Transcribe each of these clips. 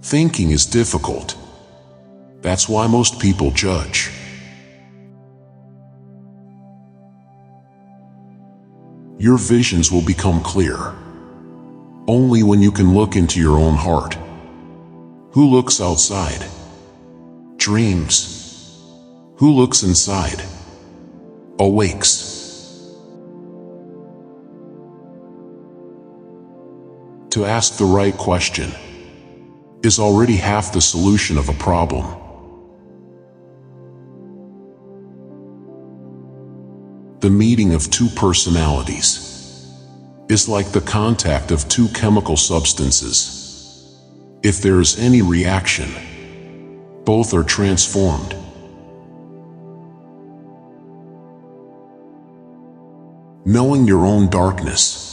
Thinking is difficult. That's why most people judge. Your visions will become clear only when you can look into your own heart. Who looks outside? Dreams. Who looks inside? Awakes. To ask the right question is already half the solution of a problem. The meeting of two personalities is like the contact of two chemical substances. If there is any reaction, both are transformed. Knowing your own darkness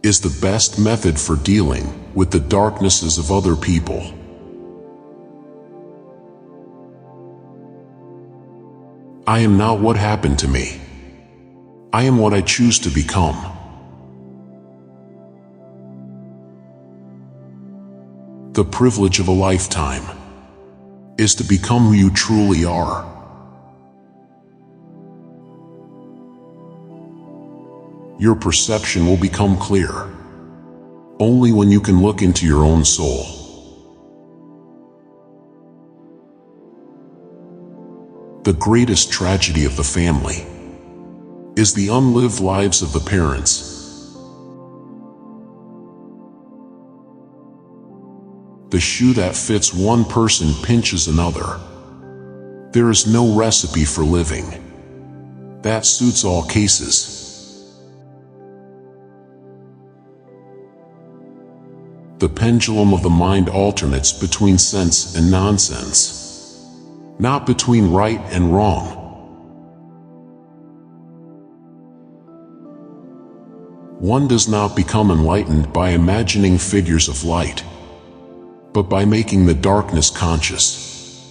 is the best method for dealing with the darknesses of other people. I am not what happened to me. I am what I choose to become. The privilege of a lifetime is to become who you truly are. Your perception will become clear only when you can look into your own soul. The greatest tragedy of the family is the unlived lives of the parents. The shoe that fits one person pinches another. There is no recipe for living that suits all cases. The pendulum of the mind alternates between sense and nonsense, not between right and wrong. One does not become enlightened by imagining figures of light, but by making the darkness conscious.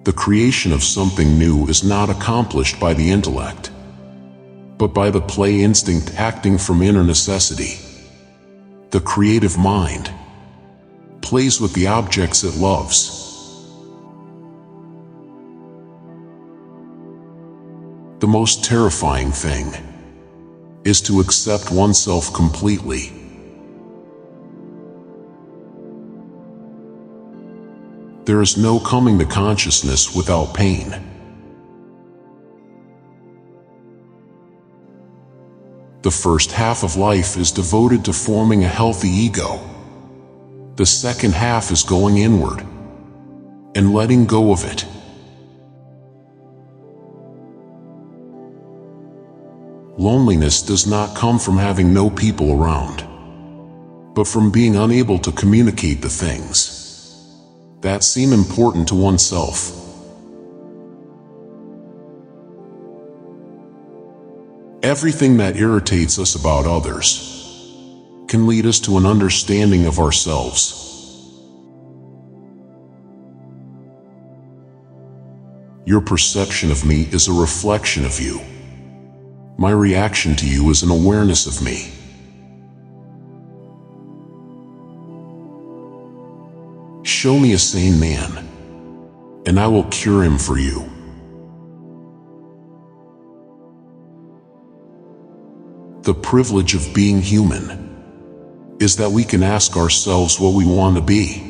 The creation of something new is not accomplished by the intellect, but by the play instinct acting from inner necessity. The creative mind plays with the objects it loves. The most terrifying thing is to accept oneself completely. There is no coming to consciousness without pain. The first half of life is devoted to forming a healthy ego. The second half is going inward and letting go of it. Loneliness does not come from having no people around, but from being unable to communicate the things that seem important to oneself. Everything that irritates us about others can lead us to an understanding of ourselves. Your perception of me is a reflection of you. My reaction to you is an awareness of me. Show me a sane man, and I will cure him for you. The privilege of being human is that we can ask ourselves what we want to be.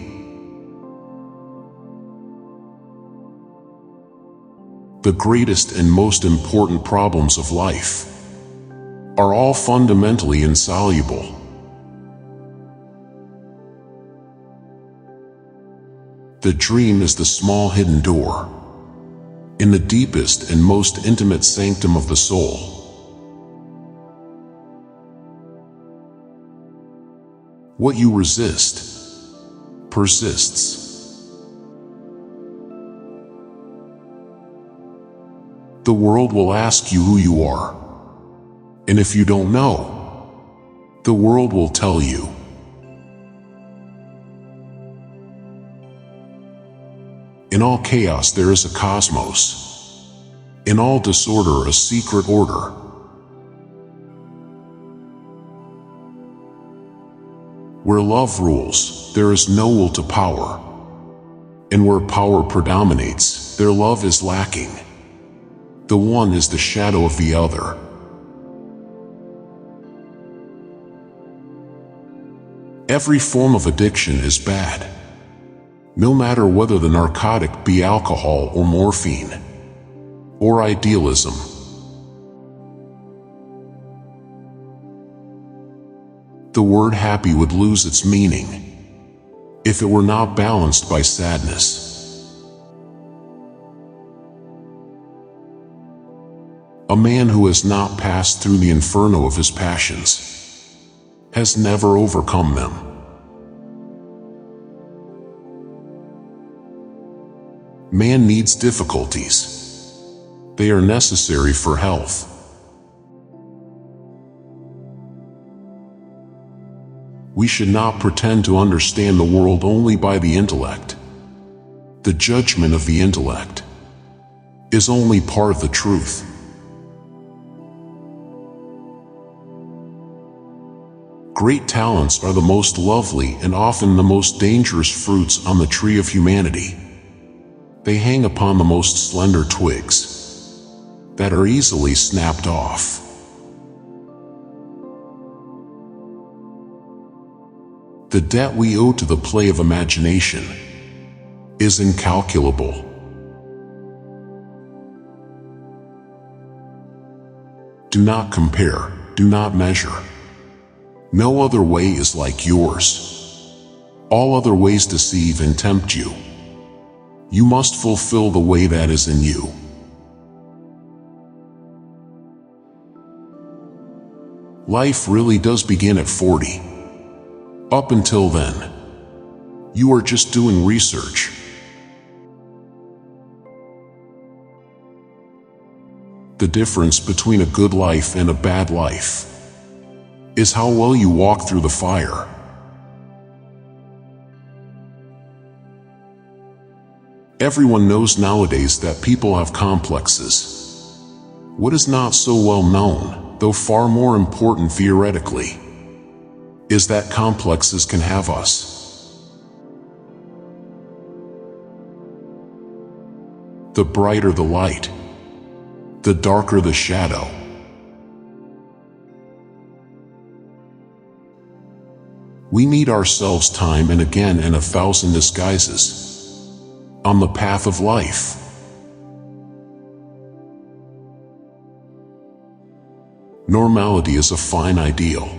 The greatest and most important problems of life are all fundamentally insoluble. The dream is the small hidden door in the deepest and most intimate sanctum of the soul. What you resist persists. The world will ask you who you are, and if you don't know, the world will tell you. In all chaos there is a cosmos, in all disorder a secret order. Where love rules, there is no will to power. And where power predominates, there love is lacking. The one is the shadow of the other. Every form of addiction is bad, no matter whether the narcotic be alcohol or morphine, or idealism. The word happy would lose its meaning if it were not balanced by sadness. A man who has not passed through the inferno of his passions has never overcome them. Man needs difficulties. They are necessary for health. We should not pretend to understand the world only by the intellect. The judgment of the intellect is only part of the truth. Great talents are the most lovely and often the most dangerous fruits on the tree of humanity. They hang upon the most slender twigs that are easily snapped off. The debt we owe to the play of imagination is incalculable. Do not compare, do not measure. No other way is like yours. All other ways deceive and tempt you. You must fulfill the way that is in you. Life really does begin at 40. Up until then, you are just doing research. The difference between a good life and a bad life is how well you walk through the fire. Everyone knows nowadays that people have complexes. What is not so well known, though far more important theoretically, is that complexes can have us. The brighter the light, the darker the shadow. We meet ourselves time and again in 1,000 disguises on the path of life. Normality is a fine ideal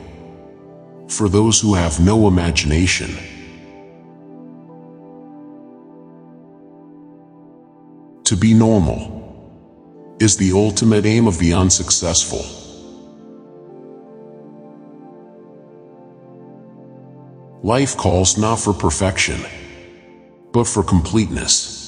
for those who have no imagination. To be normal is the ultimate aim of the unsuccessful. Life calls not for perfection, but for completeness.